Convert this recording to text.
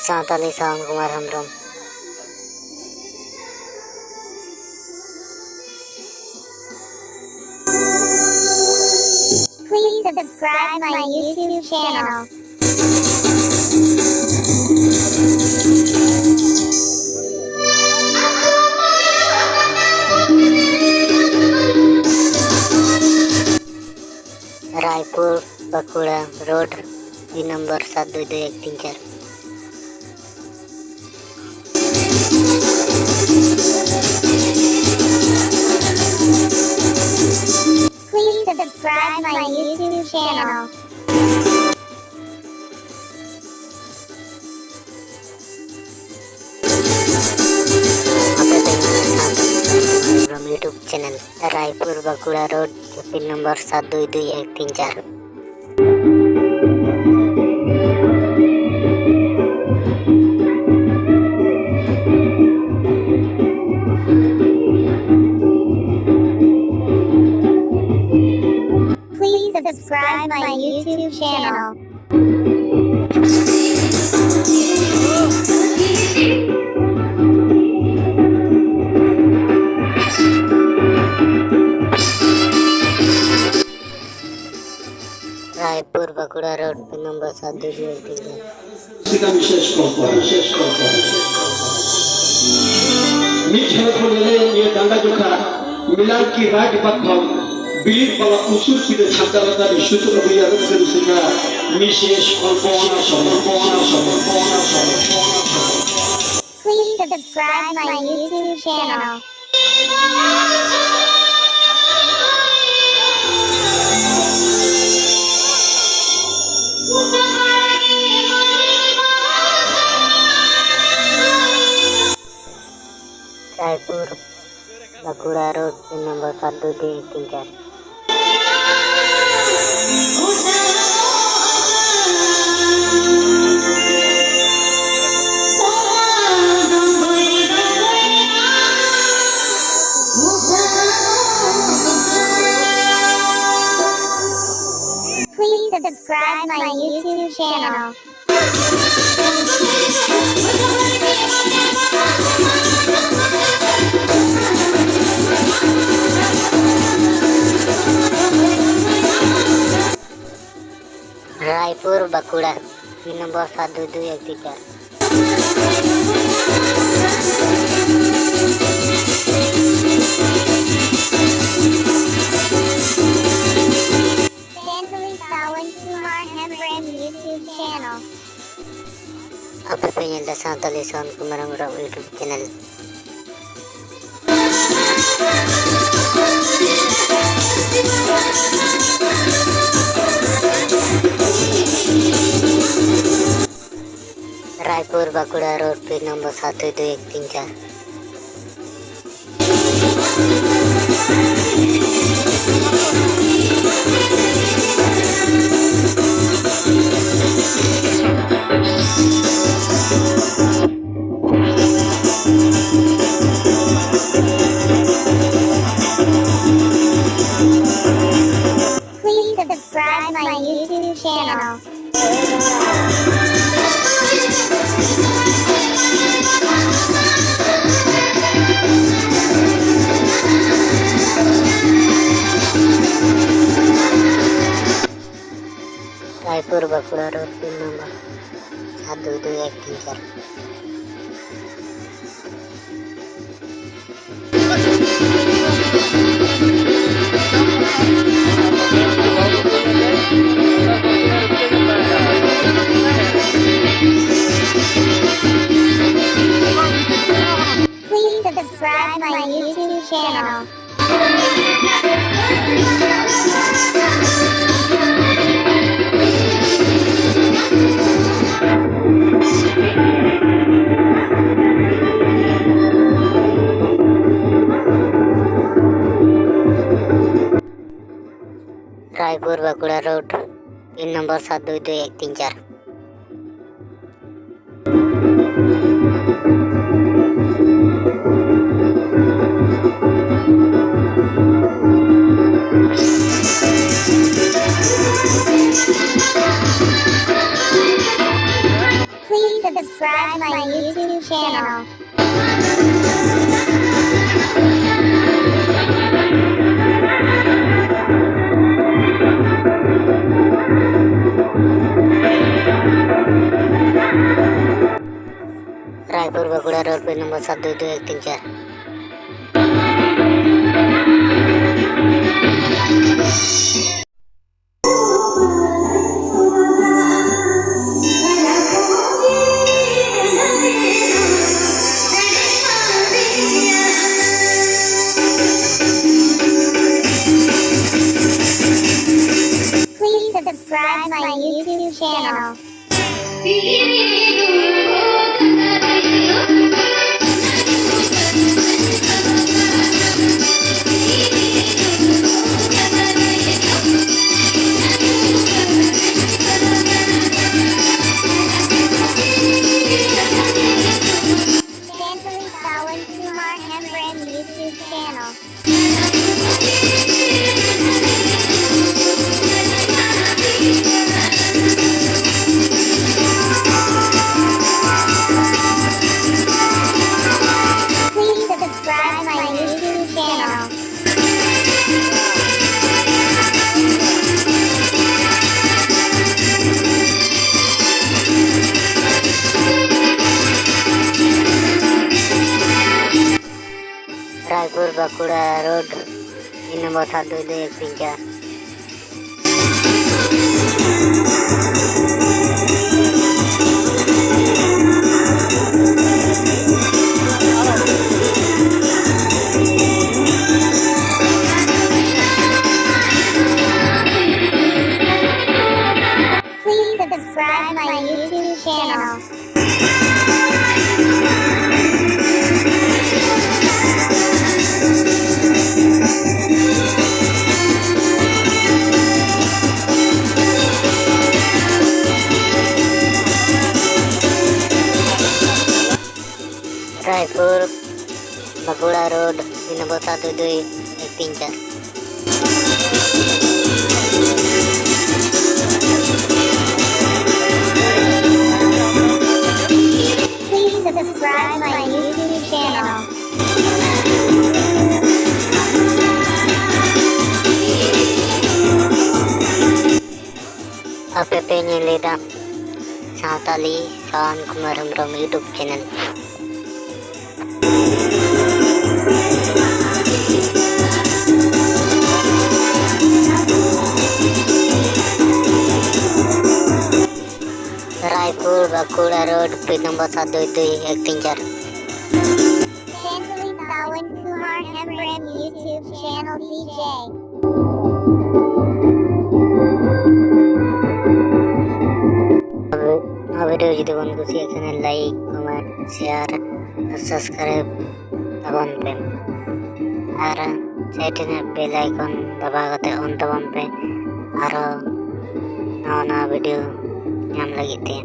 Santali Sawan Kumar Hamram. Please subscribe my YouTube channel. Raipur Bakura road pin number 722134। Please subscribe my YouTube channel. From YouTube channel Raipur Bakura road pin number 722134। Please subscribe my YouTube channel. Raipur Bakura road pin number 722134। সেটা বিশেষ কল্পনা मिठल खोले ये डांडा जोखा मिलान की राग पत्थर बिलित वाला उसूल की छात्रता विश्वत अभियान से दूसरा विशेष कल्पना समर्पण Please subscribe my YouTube channel. Raipur Bakura road pin number 722134। Please subscribe my YouTube channel. Raipur Bakura pin number 722134। Santali Sawan Kumar Hamram YouTube channel. Apa penyelda Santali Sawan Kumar Hamram YouTube channel. Raipur Bakura road pin number 722134। Please subscribe my YouTube channel. Raipur Bakura road pin number 722134। Please subscribe my YouTube channel. Raipur Bakura road pin number 722134। Please subscribe subscribe my YouTube channel. Raipur Bagura road पे number 722134। Please subscribe my YouTube channel. Santali Sawan Kumar Hembram YouTube channel. Please subscribe my YouTube channel. Raipur Bagura road number 722134। Please subscribe my YouTube channel. Raipur Bagura road number 722134। Please subscribe my YouTube channel. Apa pengen lihat Santali Sawan Kumar Hembram YouTube channel. Raipur Bagura road पे number 722134। Santali Sawan Kumar Hembram YouTube channel DJ. Video যদি বন্ধু খুশি এখানে like comment share subscribe दबाउन पे और side में bell icon दबा करते ऑन दबाउन पे और नवा नवा वीडियो नाम लगी थे।